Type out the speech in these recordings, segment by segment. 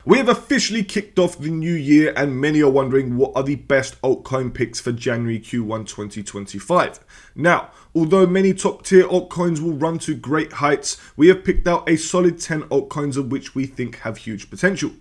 We have officially kicked off the new year and many are wondering what are the best altcoin picks for January Q1 2025. Now, although many top tier altcoins will run to great heights, we have picked out a solid 10 altcoins of which we think have huge potential.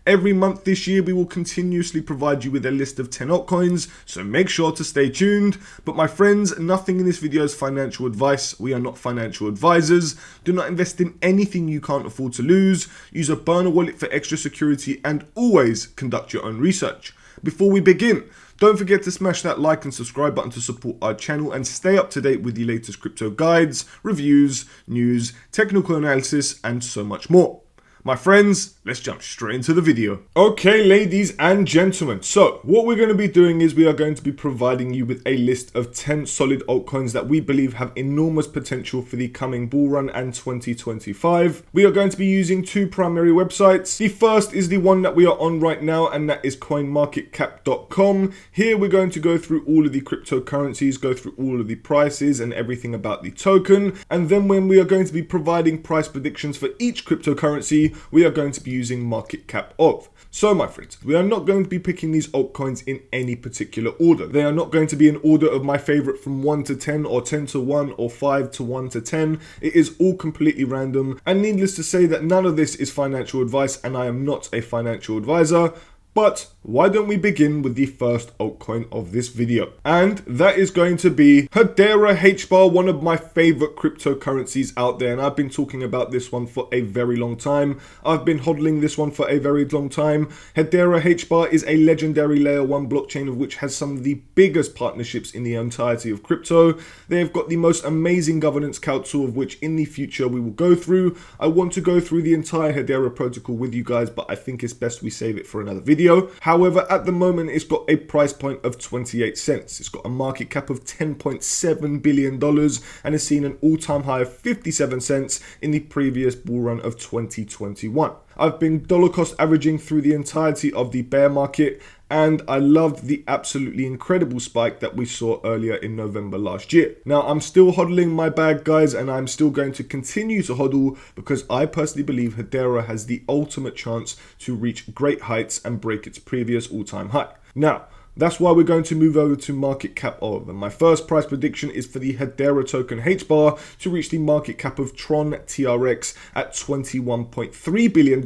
Every month this year, we will continuously provide you with a list of 10 altcoins, so make sure to stay tuned. But my friends, nothing in this video is financial advice. We are not financial advisors. Do not invest in anything you can't afford to lose. Use a burner wallet for extra security and always conduct your own research. Before we begin, don't forget to smash that like and subscribe button to support our channel and stay up to date with the latest crypto guides, reviews, news, technical analysis, and so much more. My friends, let's jump straight into the video. Okay, ladies and gentlemen, so what we're going to be doing is we are going to be providing you with a list of 10 solid altcoins that we believe have enormous potential for the coming bull run and 2025. We are going to be using two primary websites. The first is the one that we are on right now, and that is coinmarketcap.com. Here we're going to go through all of the cryptocurrencies, go through all of the prices and everything about the token. And then when we are going to be providing price predictions for each cryptocurrency, we are going to be using market cap of. So my friends, we are not going to be picking these altcoins in any particular order. They are not going to be in order of my favorite from 1 to 10 or 10 to 1 or 5 to 1 to 10. It is all completely random, and needless to say that none of this is financial advice, and I am not a financial advisor. But why don't we begin with the first altcoin of this video? And that is going to be Hedera HBAR, one of my favorite cryptocurrencies out there. And I've been talking about this one for a very long time. I've been hodling this one for a very long time. Hedera HBAR is a legendary layer 1 blockchain of which has some of the biggest partnerships in the entirety of crypto. They've got the most amazing governance council of which in the future we will go through. I want to go through the entire Hedera protocol with you guys, but I think it's best we save it for another video. However, at the moment, it's got a price point of 28 cents. It's got a market cap of $10.7 billion and has seen an all-time high of 57 cents in the previous bull run of 2021. I've been dollar cost averaging through the entirety of the bear market, and I loved the absolutely incredible spike that we saw earlier in November last year. Now, I'm still hodling my bag, guys, and I'm still going to continue to hodl because I personally believe Hedera has the ultimate chance to reach great heights and break its previous all-time high. Now, that's why we're going to move over to market cap of. And my first price prediction is for the Hedera token HBAR to reach the market cap of Tron TRX at $21.3 billion,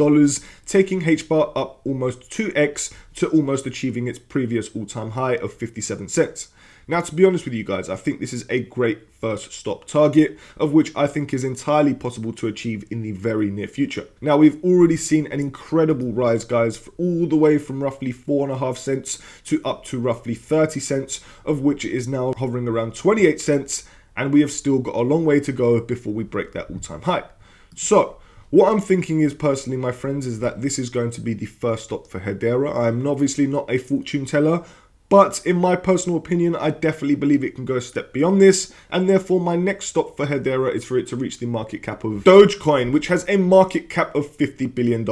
taking HBAR up almost 2x to almost achieving its previous all-time high of 57 cents. Now, to be honest with you guys, I think this is a great first stop target, of which I think is entirely possible to achieve in the very near future. Now, we've already seen an incredible rise, guys, all the way from roughly 4.5 cents to up to roughly 30 cents, of which it is now hovering around 28 cents, and we have still got a long way to go before we break that all-time high. So, what I'm thinking is, personally, my friends, is that this is going to be the first stop for Hedera. I'm obviously not a fortune teller, but in my personal opinion, I definitely believe it can go a step beyond this, and therefore my next stop for Hedera is for it to reach the market cap of Dogecoin, which has a market cap of $50 billion.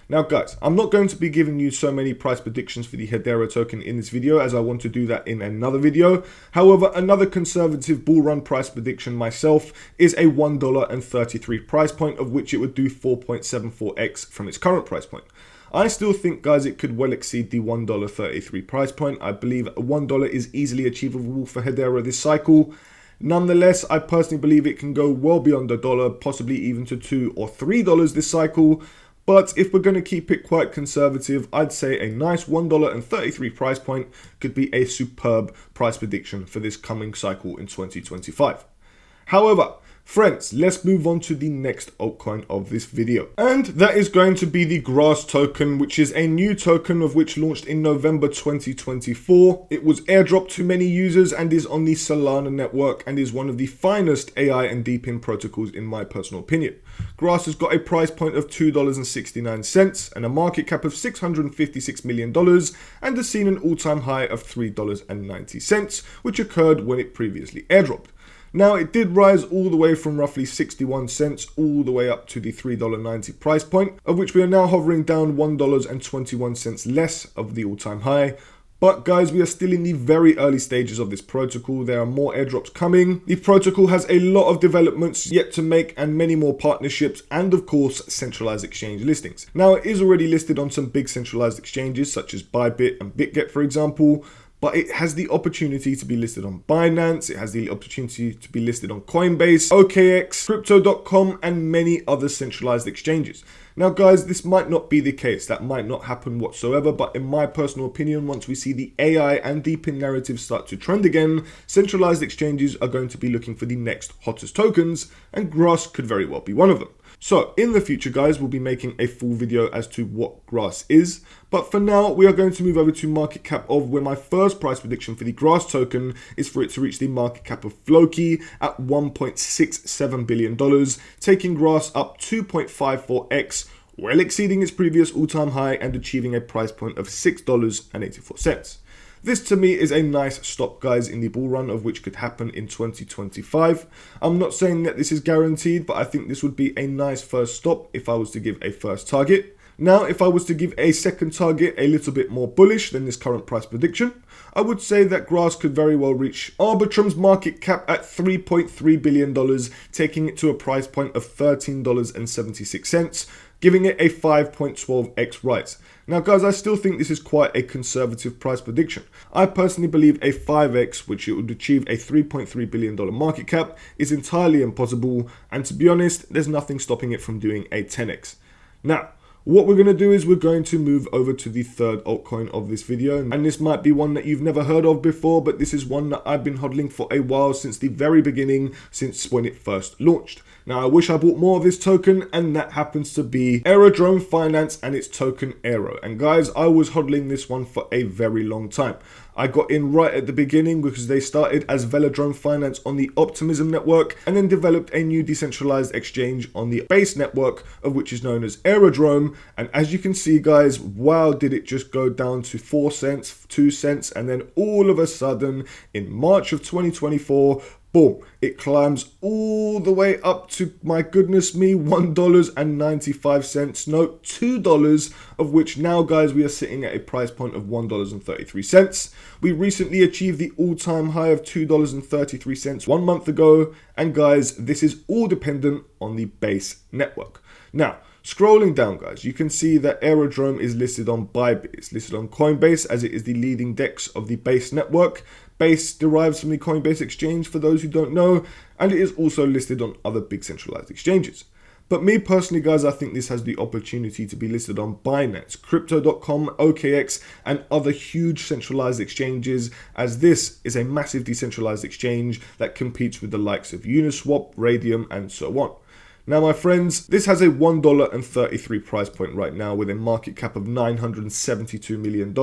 Now guys, I'm not going to be giving you so many price predictions for the Hedera token in this video, as I want to do that in another video. However, another conservative bull run price prediction myself is a $1.33 price point, of which it would do 4.74x from its current price point. I still think, guys, it could well exceed the $1.33 price point. I believe $1 is easily achievable for Hedera this cycle. Nonetheless, I personally believe it can go well beyond $1, possibly even to $2 or $3 this cycle. But if we're going to keep it quite conservative, I'd say a nice $1.33 price point could be a superb price prediction for this coming cycle in 2025. However, friends, let's move on to the next altcoin of this video. And that is going to be the Grass token, which is a new token of which launched in November 2024. It was airdropped to many users and is on the Solana network and is one of the finest AI and DePIN protocols in my personal opinion. Grass has got a price point of $2.69 and a market cap of $656 million and has seen an all-time high of $3.90, which occurred when it previously airdropped. Now, it did rise all the way from roughly 61 cents all the way up to the $3.90 price point, of which we are now hovering down $1.21 less of the all-time high. But guys, we are still in the very early stages of this protocol. There are more airdrops coming. The protocol has a lot of developments yet to make and many more partnerships and of course centralized exchange listings. Now it is already listed on some big centralized exchanges such as Bybit and BitGet for example, but it has the opportunity to be listed on Binance, it has the opportunity to be listed on Coinbase, OKX, Crypto.com and many other centralized exchanges. Now guys, this might not be the case, that might not happen whatsoever, but in my personal opinion, once we see the AI and deepen narratives start to trend again, centralized exchanges are going to be looking for the next hottest tokens, and Grass could very well be one of them. So in the future guys, we'll be making a full video as to what Grass is, but for now we are going to move over to market cap of, where my first price prediction for the Grass token is for it to reach the market cap of Floki at $1.67 billion, taking Grass up 2.54x, well exceeding its previous all-time high and achieving a price point of $6.84. This to me is a nice stop guys in the bull run of which could happen in 2025. I'm not saying that this is guaranteed, but I think this would be a nice first stop if I was to give a first target. Now, if I was to give a second target a little bit more bullish than this current price prediction, I would say that Grass could very well reach Arbitrum's market cap at $3.3 billion, taking it to a price point of $13.76, giving it a 5.12x rise. Now guys, I still think this is quite a conservative price prediction. I personally believe a 5x, which it would achieve a $3.3 billion market cap, is entirely impossible, and to be honest, there's nothing stopping it from doing a 10x. Now, what we're going to do is we're going to move over to the third altcoin of this video, and this might be one that you've never heard of before, but this is one that I've been hodling for a while, since the very beginning, since when it first launched. Now I wish I bought more of this token, and that happens to be Aerodrome Finance and its token Aero. And guys, I was hodling this one for a very long time. I got in right at the beginning because they started as Velodrome Finance on the Optimism network and then developed a new decentralized exchange on the base network, of which is known as Aerodrome. And as you can see guys, wow, did it just go down to 4 cents, 2 cents, and then all of a sudden in March of 2024, boom, it climbs all the way up to, my goodness me, $1.95. No, $2, of which now, guys, we are sitting at a price point of $1.33. We recently achieved the all-time high of $2.33 1 month ago. And guys, this is all dependent on the base network. Now, scrolling down, guys, you can see that Aerodrome is listed on Bybit. It's listed on Coinbase as it is the leading DEX of the base network. Base derives from the Coinbase exchange for those who don't know, and it is also listed on other big centralized exchanges. But me personally, guys, I think this has the opportunity to be listed on Binance, Crypto.com, OKX, and other huge centralized exchanges, as this is a massive decentralized exchange that competes with the likes of Uniswap, Radium, and so on. Now, my friends, this has a $1.33 price point right now with a market cap of $972 million.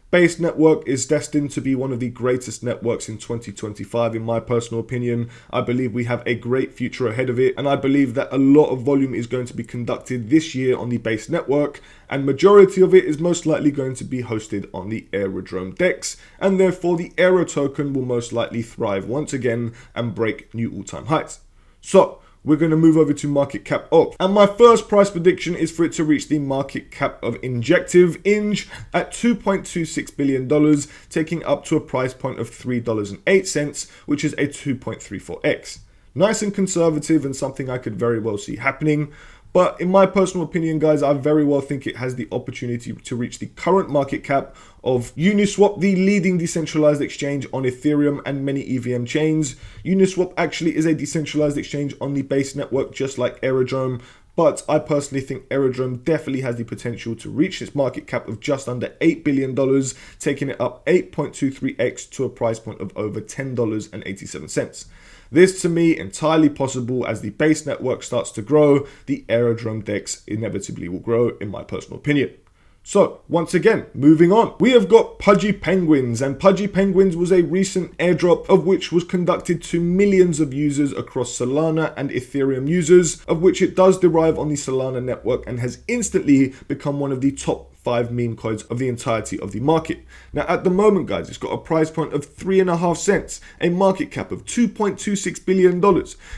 Base network is destined to be one of the greatest networks in 2025, in my personal opinion. I believe we have a great future ahead of it, and I believe that a lot of volume is going to be conducted this year on the base network, and majority of it is most likely going to be hosted on the Aerodrome DEX, and therefore the Aero token will most likely thrive once again and break new all-time highs. So, we're going to move over to market cap of. And my first price prediction is for it to reach the market cap of Injective, Inj, at $2.26 billion, taking up to a price point of $3.08, which is a 2.34x. Nice and conservative, and something I could very well see happening. But in my personal opinion, guys, I very well think it has the opportunity to reach the current market cap of Uniswap, the leading decentralized exchange on Ethereum and many EVM chains. Uniswap actually is a decentralized exchange on the base network, just like Aerodrome. But I personally think Aerodrome definitely has the potential to reach its market cap of just under $8 billion, taking it up 8.23x to a price point of over $10.87. This to me entirely possible. As the base network starts to grow, the Aerodrome DEX inevitably will grow, in my personal opinion. So, once again, moving on, we have got Pudgy Penguins, and Pudgy Penguins was a recent airdrop of which was conducted to millions of users across Solana and Ethereum users, of which it does derive on the Solana network and has instantly become one of the top 5 meme coins of the entirety of the market. Now at the moment, guys, it's got a price point of 3.5 cents, a market cap of $2.26 billion.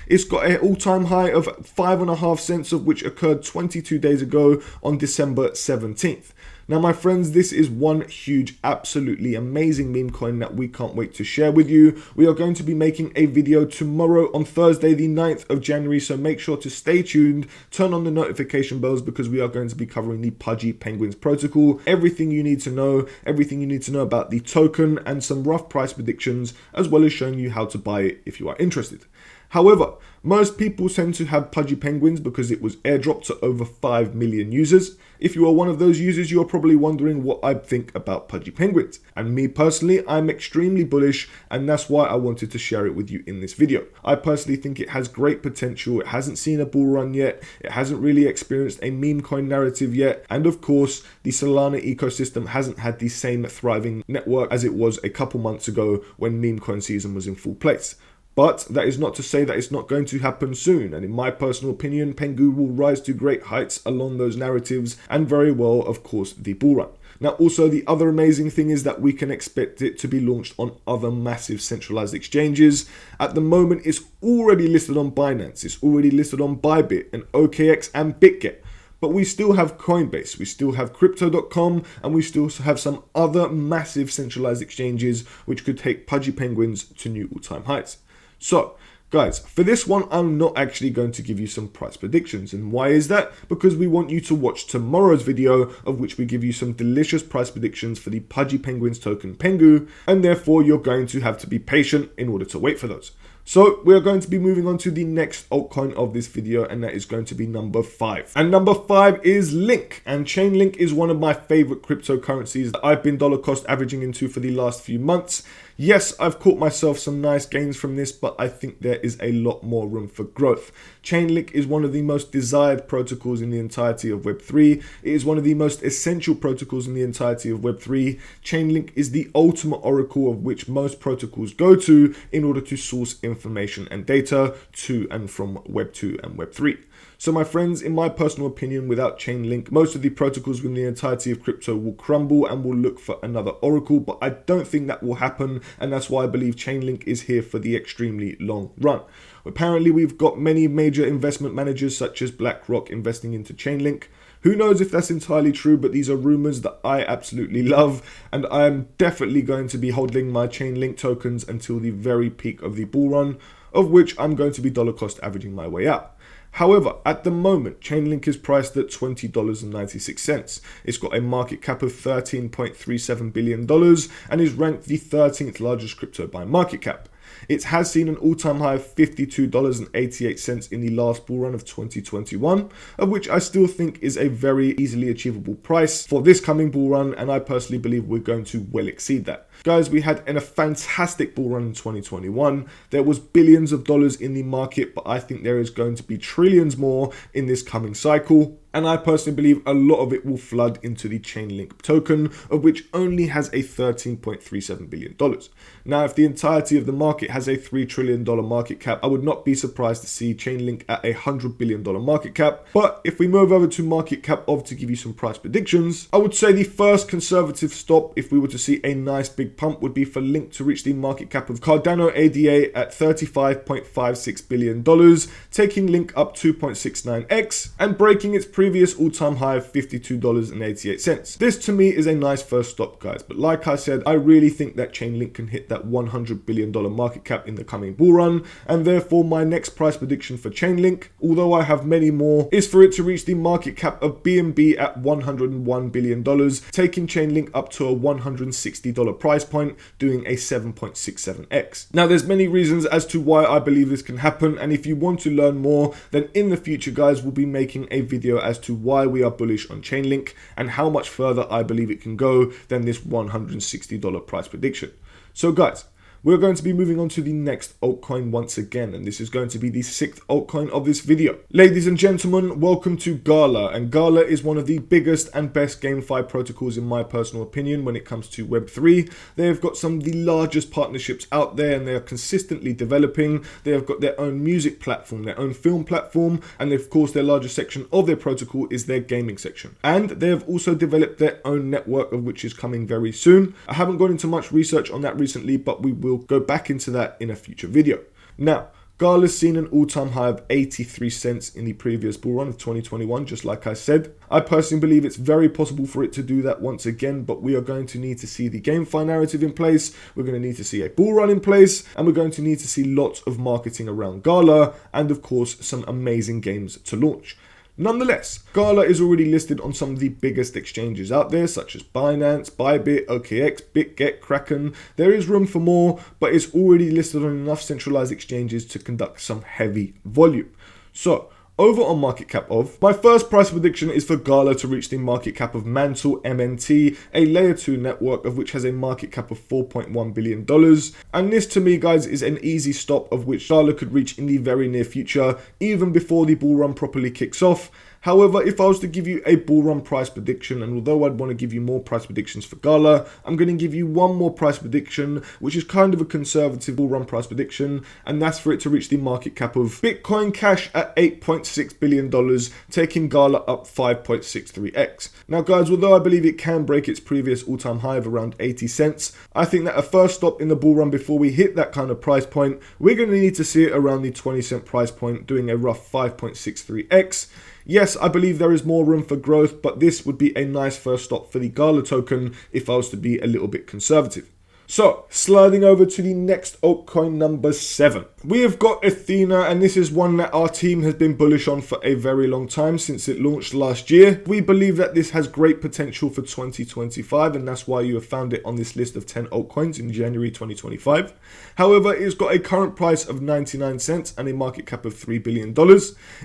It's got an all-time high of 5.5 cents, of which occurred 22 days ago on December 17th. Now, my friends, this is one huge, absolutely amazing meme coin that we can't wait to share with you. We are going to be making a video tomorrow on Thursday, the 9th of January, so make sure to stay tuned, turn on the notification bells, because we are going to be covering the Pudgy Penguins protocol, everything you need to know about the token, and some rough price predictions, as well as showing you how to buy it if you are interested. However, most people tend to have Pudgy Penguins because it was airdropped to over 5 million users. If you are one of those users, you are probably wondering what I think about Pudgy Penguins. And me personally, I'm extremely bullish, and that's why I wanted to share it with you in this video. I personally think it has great potential. It hasn't seen a bull run yet. It hasn't really experienced a meme coin narrative yet. And of course, the Solana ecosystem hasn't had the same thriving network as it was a couple months ago when meme coin season was in full place. But that is not to say that it's not going to happen soon, and in my personal opinion, PENGU will rise to great heights along those narratives, and very well, of course, the bull run. Now, also, the other amazing thing is that we can expect it to be launched on other massive centralized exchanges. At the moment, it's already listed on Binance, it's already listed on Bybit and OKX and BitGet. But we still have Coinbase, we still have Crypto.com, and we still have some other massive centralized exchanges which could take Pudgy Penguins to new all-time heights. So, guys, for this one, I'm not actually going to give you some price predictions. And why is that? Because we want you to watch tomorrow's video, of which we give you some delicious price predictions for the Pudgy Penguins token PENGU, and therefore you're going to have to be patient in order to wait for those. So we are going to be moving on to the next altcoin of this video, and that is going to be number 5. And number 5 is Link. And Chainlink is one of my favorite cryptocurrencies that I've been dollar cost averaging into for the last few months. Yes, I've caught myself some nice gains from this, but I think there is a lot more room for growth. Chainlink is one of the most desired protocols in the entirety of Web3. It is one of the most essential protocols in the entirety of Web3. Chainlink is the ultimate oracle of which most protocols go to in order to source information and data to and from Web 2 and Web 3. So my friends, in my personal opinion, without Chainlink, most of the protocols within the entirety of crypto will crumble and will look for another oracle, but I don't think that will happen, and that's why I believe Chainlink is here for the extremely long run. Apparently, we've got many major investment managers such as BlackRock investing into Chainlink. Who knows if that's entirely true, but these are rumors that I absolutely love, and I am definitely going to be holding my Chainlink tokens until the very peak of the bull run, of which I'm going to be dollar cost averaging my way out. However, at the moment, Chainlink is priced at $20.96. It's got a market cap of $13.37 billion and is ranked the 13th largest crypto by market cap. It has seen an all-time high of $52.88 in the last bull run of 2021, of which I still think is a very easily achievable price for this coming bull run, and I personally believe we're going to well exceed that. Guys, we had a fantastic bull run in 2021. There was billions of dollars in the market, but I think there is going to be trillions more in this coming cycle. And I personally believe a lot of it will flood into the Chainlink token, of which only has a $13.37 billion. Now, if the entirety of the market has a $3 trillion market cap, I would not be surprised to see Chainlink at a $100 billion market cap. But if we move over to market cap to give you some price predictions, I would say the first conservative stop, if we were to see a nice big pump, would be for Link to reach the market cap of Cardano ADA at $35.56 billion, taking Link up 2.69x and breaking its previous all-time high of $52.88. This to me is a nice first stop, guys, but like I said, I really think that Chainlink can hit that $100 billion market cap in the coming bull run, and therefore my next price prediction for Chainlink, although I have many more, is for it to reach the market cap of BNB at $101 billion, taking Chainlink up to a $160 price point, doing a 7.67x. Now, there's many reasons as to why I believe this can happen, and if you want to learn more, then in the future, guys, we'll be making a video as to why we are bullish on Chainlink and how much further I believe it can go than this $160 price prediction. So guys, we're going to be moving on to the next altcoin once again, and this is going to be the 6th altcoin of this video. Ladies and gentlemen, welcome to Gala, and Gala is one of the biggest and best GameFi protocols in my personal opinion when it comes to Web3. They have got some of the largest partnerships out there, and they are consistently developing. They have got their own music platform, their own film platform, and of course their largest section of their protocol is their gaming section. And they have also developed their own network, of which is coming very soon. I haven't gone into much research on that recently, but we will go back into that in a future video. Now, Gala's seen an all-time high of 83 cents in the previous bull run of 2021, just like I said. I personally believe it's very possible for it to do that once again, but we are going to need to see the GameFi narrative in place, we're going to need to see a bull run in place, and we're going to need to see lots of marketing around Gala, and of course some amazing games to launch. Nonetheless, Gala is already listed on some of the biggest exchanges out there, such as Binance, Bybit, OKX, BitGet, Kraken. There is room for more, but it's already listed on enough centralized exchanges to conduct some heavy volume. So, over on market cap of, my first price prediction is for Gala to reach the market cap of Mantle MNT, a layer 2 network of which has a market cap of $4.1 billion. And this to me, guys, is an easy stop of which Gala could reach in the very near future, even before the bull run properly kicks off. However, if I was to give you a bull run price prediction, and although I'd want to give you more price predictions for Gala, I'm going to give you one more price prediction, which is kind of a conservative bull run price prediction, and that's for it to reach the market cap of Bitcoin Cash at $8.6 billion, taking Gala up 5.63x. Now guys, although I believe it can break its previous all-time high of around 80 cents, I think that a first stop in the bull run before we hit that kind of price point, we're going to need to see it around the 20-cent price point, doing a rough 5.63x. Yes, I believe there is more room for growth, but this would be a nice first stop for the Gala token if I was to be a little bit conservative. So, sliding over to the next altcoin, number 7. We have got Ethena, and this is one that our team has been bullish on for a very long time since it launched last year. We believe that this has great potential for 2025, and that's why you have found it on this list of 10 altcoins in January 2025. However, it's got a current price of 99 cents and a market cap of $3 billion.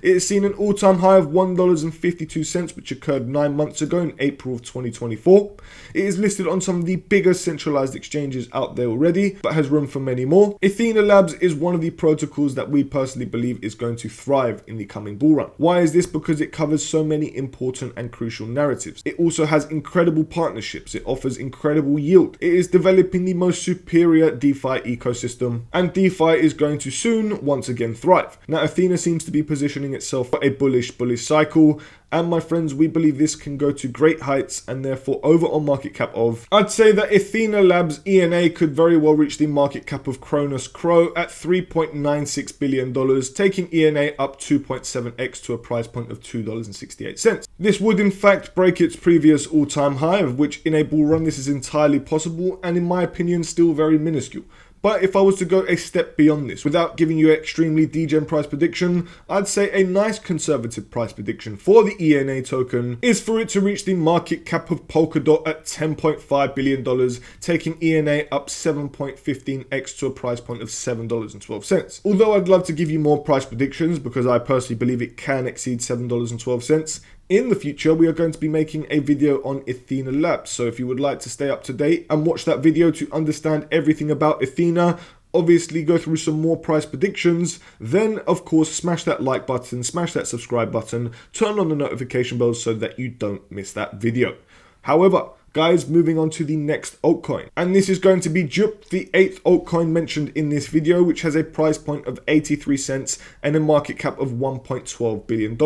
It has seen an all-time high of $1.52, which occurred 9 months ago in April of 2024. It is listed on some of the biggest centralized exchanges out there already, but has room for many more. Ethena Labs is one of the protocols that we personally believe is going to thrive in the coming bull run. Why is this? Because it covers so many important and crucial narratives. It also has incredible partnerships. It offers incredible yield. It is developing the most superior DeFi ecosystem, and DeFi is going to soon once again thrive. Now, Ethena seems to be positioning itself for a bullish cycle. And my friends, we believe this can go to great heights, and therefore over on market cap of, I'd say that Ethena Labs ENA could very well reach the market cap of Cronus Crow at $3.96 billion, taking ENA up 2.7x to a price point of $2.68. This would in fact break its previous all-time high, of which in a bull run this is entirely possible, and in my opinion still very minuscule. But if I was to go a step beyond this, without giving you an extremely degen price prediction, I'd say a nice conservative price prediction for the ENA token is for it to reach the market cap of Polkadot at $10.5 billion, taking ENA up 7.15x to a price point of $7.12. Although I'd love to give you more price predictions because I personally believe it can exceed $7.12, in the future, we are going to be making a video on Ethena Labs, so if you would like to stay up to date and watch that video to understand everything about Ethena, obviously go through some more price predictions, then of course smash that like button, smash that subscribe button, turn on the notification bell so that you don't miss that video. However, guys, moving on to the next altcoin. And this is going to be Jup, the 8th altcoin mentioned in this video, which has a price point of 83 cents and a market cap of $1.12 billion.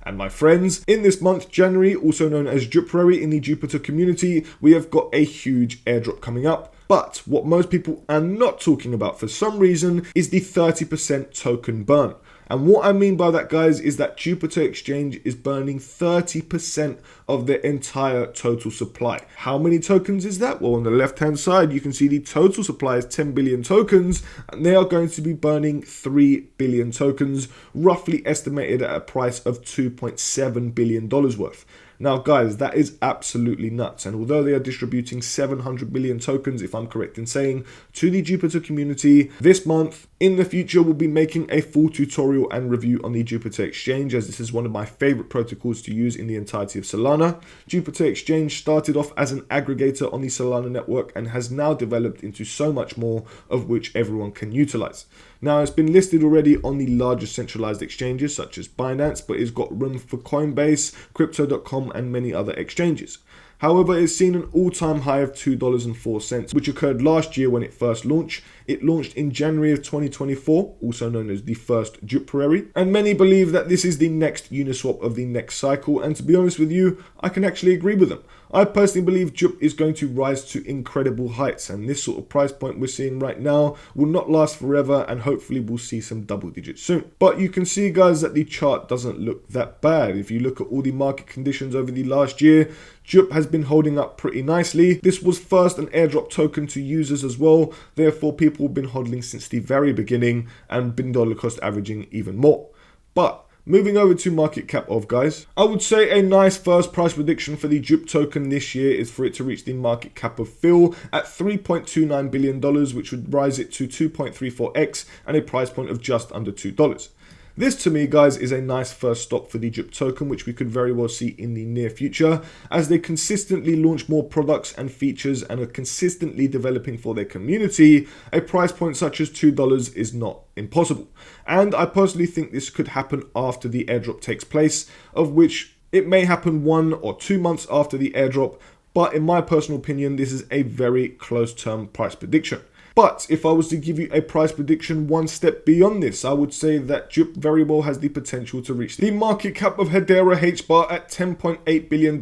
And my friends, in this month, January, also known as Juprary in the Jupiter community, we have got a huge airdrop coming up. But what most people are not talking about for some reason is the 30% token burn. And what I mean by that, guys, is that Jupiter Exchange is burning 30% of their entire total supply. How many tokens is that? Well, on the left-hand side, you can see the total supply is 10 billion tokens, and they are going to be burning 3 billion tokens, roughly estimated at a price of $2.7 billion worth. Now, guys, that is absolutely nuts. And although they are distributing 700 million tokens, if I'm correct in saying, to the Jupiter community this month, in the future, we'll be making a full tutorial and review on the Jupiter Exchange, as this is one of my favorite protocols to use in the entirety of Solana. Jupiter Exchange started off as an aggregator on the Solana network and has now developed into so much more, of which everyone can utilize. Now, it's been listed already on the largest centralized exchanges such as Binance, but it's got room for Coinbase, Crypto.com, and many other exchanges. However, it's seen an all-time high of $2.04, which occurred last year when it first launched. It launched in January of 2024, also known as the first January, and many believe that this is the next Uniswap of the next cycle, and to be honest with you, I can actually agree with them. I personally believe JUP is going to rise to incredible heights, and this sort of price point we're seeing right now will not last forever, and hopefully we'll see some double digits soon. But you can see, guys, that the chart doesn't look that bad. If you look at all the market conditions over the last year, JUP has been holding up pretty nicely. This was first an airdrop token to users as well, therefore people have been hodling since the very beginning and been dollar cost averaging even more. But moving over to market cap of, guys, I would say a nice first price prediction for the JUP token this year is for it to reach the market cap of Phil at $3.29 billion, which would rise it to 2.34x and a price point of just under $2. This to me, guys, is a nice first stop for the JUP token, which we could very well see in the near future as they consistently launch more products and features and are consistently developing for their community. A price point such as $2 is not impossible. And I personally think this could happen after the airdrop takes place, of which it may happen 1 or 2 months after the airdrop. But in my personal opinion, this is a very close term price prediction. But if I was to give you a price prediction one step beyond this, I would say that JUP very well has the potential to reach the market cap of Hedera HBAR at $10.8 billion,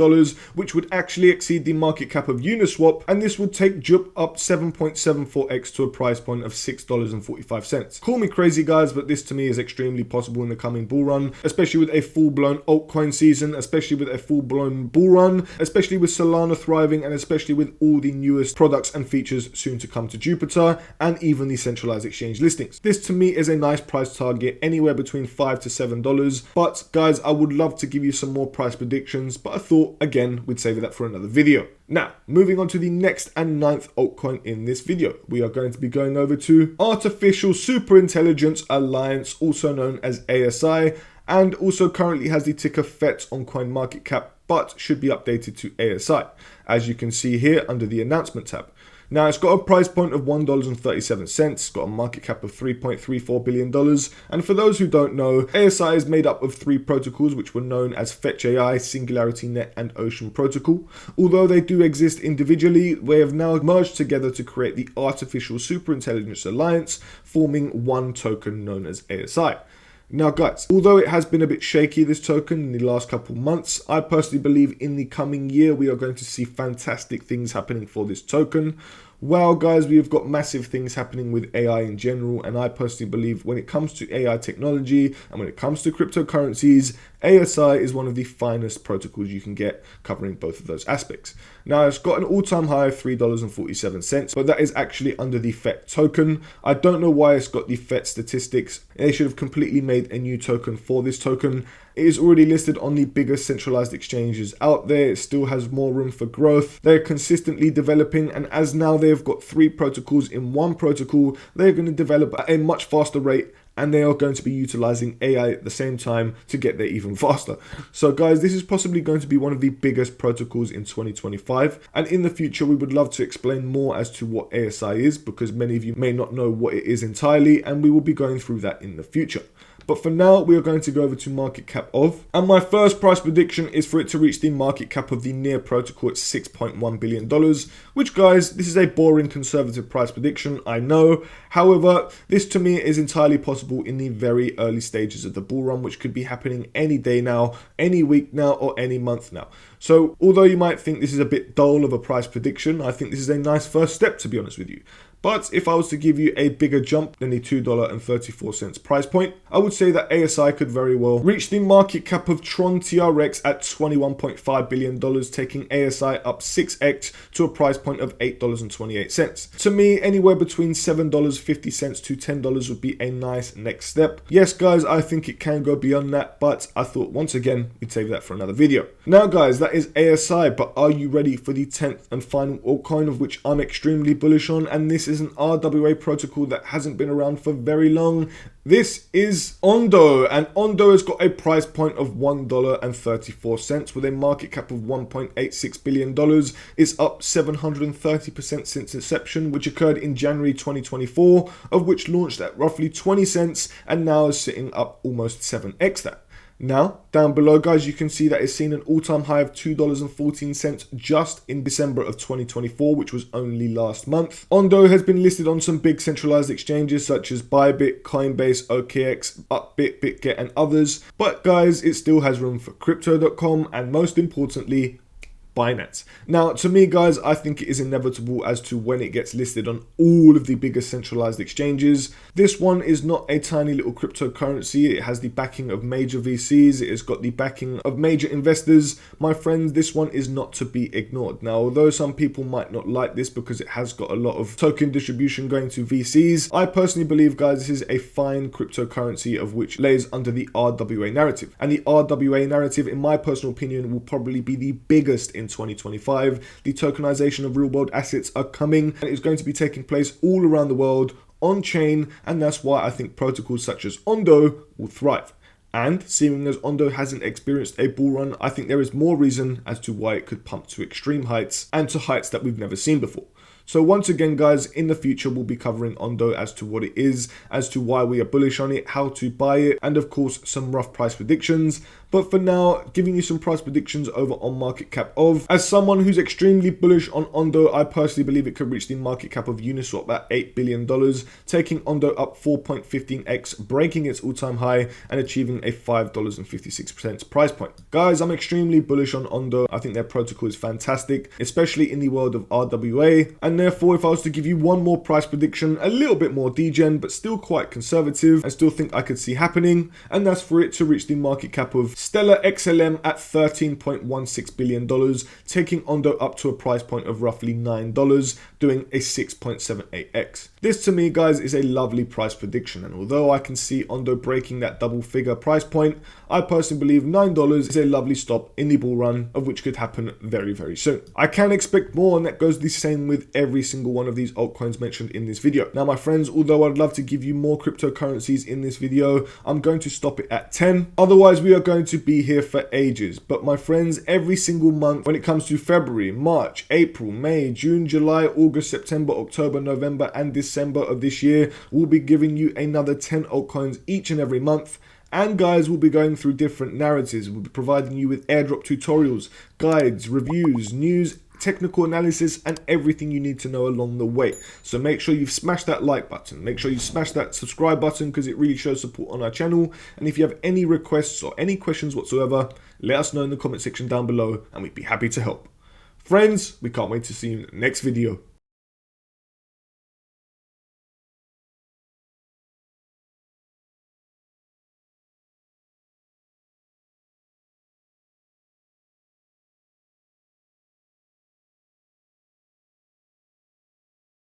which would actually exceed the market cap of Uniswap, and this would take JUP up 7.74x to a price point of $6.45. Call me crazy, guys, but this to me is extremely possible in the coming bull run, especially with a full-blown altcoin season, especially with a full-blown bull run, especially with Solana thriving, and especially with all the newest products and features soon to come to Jupiter, and even the centralized exchange listings. This to me is a nice price target, anywhere between $5 to $7. But guys, I would love to give you some more price predictions, but I thought again we'd save that for another video. Now, moving on to the next and 9th altcoin in this video, we are going to be going over to Artificial Superintelligence Alliance, also known as ASI, and also currently has the ticker FET on CoinMarketCap, but should be updated to ASI, as you can see here under the announcement tab. Now, it's got a price point of $1.37, it's got a market cap of $3.34 billion, and for those who don't know, ASI is made up of 3 protocols which were known as Fetch AI, Singularity Net, and Ocean Protocol. Although they do exist individually, they have now merged together to create the Artificial Superintelligence Alliance, forming one token known as ASI. Now guys, although it has been a bit shaky, this token, in the last couple months, I personally believe in the coming year we are going to see fantastic things happening for this token. Well guys, we have got massive things happening with AI in general, and I personally believe when it comes to AI technology and when it comes to cryptocurrencies, ASI is one of the finest protocols you can get, covering both of those aspects. Now, it's got an all-time high of $3.47, but that is actually under the FET token. I don't know why it's got the FET statistics. They should have completely made a new token for this token. It is already listed on the biggest centralized exchanges out there. It still has more room for growth. They're consistently developing, and as now they've got 3 protocols in one protocol, they're going to develop at a much faster rate, and they are going to be utilizing AI at the same time to get there even faster. So guys, this is possibly going to be one of the biggest protocols in 2025. And in the future, we would love to explain more as to what ASI is, because many of you may not know what it is entirely, and we will be going through that in the future. But for now, we are going to go over to market cap of, and my first price prediction is for it to reach the market cap of the NEAR protocol at $6.1 billion, which guys, this is a boring conservative price prediction, I know. However, this to me is entirely possible in the very early stages of the bull run, which could be happening any day now, any week now, or any month now. So although you might think this is a bit dull of a price prediction, I think this is a nice first step, to be honest with you. But if I was to give you a bigger jump than the $2.34 price point, I would say that ASI could very well reach the market cap of Tron TRX at $21.5 billion, taking ASI up 6x to a price point of $8.28. To me, anywhere between $7.50 to $10 would be a nice next step. Yes, guys, I think it can go beyond that, but I thought once again, we'd save that for another video. Now, guys, that is ASI, but are you ready for the 10th and final altcoin, of which I'm extremely bullish on? And this is an RWA protocol that hasn't been around for very long. This is Ondo, and Ondo has got a price point of $1.34 with a market cap of $1.86 billion. It's up 730% since inception, which occurred in January 2024, of which launched at roughly 20 cents and now is sitting up almost 7x that. Now, down below, guys, you can see that it's seen an all-time high of $2.14 just in December of 2024, which was only last month. Ondo has been listed on some big centralized exchanges such as Bybit, Coinbase, OKX, Upbit, BitGet, and others. But guys, it still has room for Crypto.com and most importantly, Binance. Now, to me, guys, I think it is inevitable as to when it gets listed on all of the biggest centralized exchanges. This one is not a tiny little cryptocurrency. It has the backing of major VCs. It has got the backing of major investors. My friends, this one is not to be ignored. Now, although some people might not like this because it has got a lot of token distribution going to VCs, I personally believe, guys, this is a fine cryptocurrency of which lays under the RWA narrative. And the RWA narrative, in my personal opinion, will probably be the biggest in 2025. The tokenization of real world assets are coming and it's going to be taking place all around the world on chain, and that's why I think protocols such as Ondo will thrive. And seeing as Ondo hasn't experienced a bull run, I think there is more reason as to why it could pump to extreme heights and to heights that we've never seen before. So once again, guys, in the future, we'll be covering Ondo as to what it is, as to why we are bullish on it, how to buy it, and of course, some rough price predictions. But for now, giving you some price predictions over on market cap of. As someone who's extremely bullish on Ondo, I personally believe it could reach the market cap of Uniswap at $8 billion, taking Ondo up 4.15x, breaking its all-time high and achieving a $5.56 price point. Guys, I'm extremely bullish on Ondo. I think their protocol is fantastic, especially in the world of RWA. And therefore, if I was to give you one more price prediction, a little bit more degen, but still quite conservative, I still think I could see happening, and that's for it to reach the market cap of Stellar XLM at $13.16 billion, taking Ondo up to a price point of roughly $9, doing a 6.78x. This to me, guys, is a lovely price prediction, and although I can see Ondo breaking that double figure price point, I personally believe $9 is a lovely stop in the bull run, of which could happen very, very soon. I can expect more, and that goes the same with every single one of these altcoins mentioned in this video. Now, my friends, although I'd love to give you more cryptocurrencies in this video, I'm going to stop it at 10. Otherwise, we are going to be here for ages. But my friends, every single month when it comes to February, March, April, May, June, July, August, September, October, November, and December of this year, we'll be giving you another 10 altcoins each and every month. And guys, we'll be going through different narratives. We'll be providing you with airdrop tutorials, guides, reviews, news, technical analysis, and everything you need to know along the way. So make sure you've smashed that like button. Make sure you smash that subscribe button because it really shows support on our channel. And if you have any requests or any questions whatsoever, let us know in the comment section down below and we'd be happy to help. Friends, we can't wait to see you in the next video.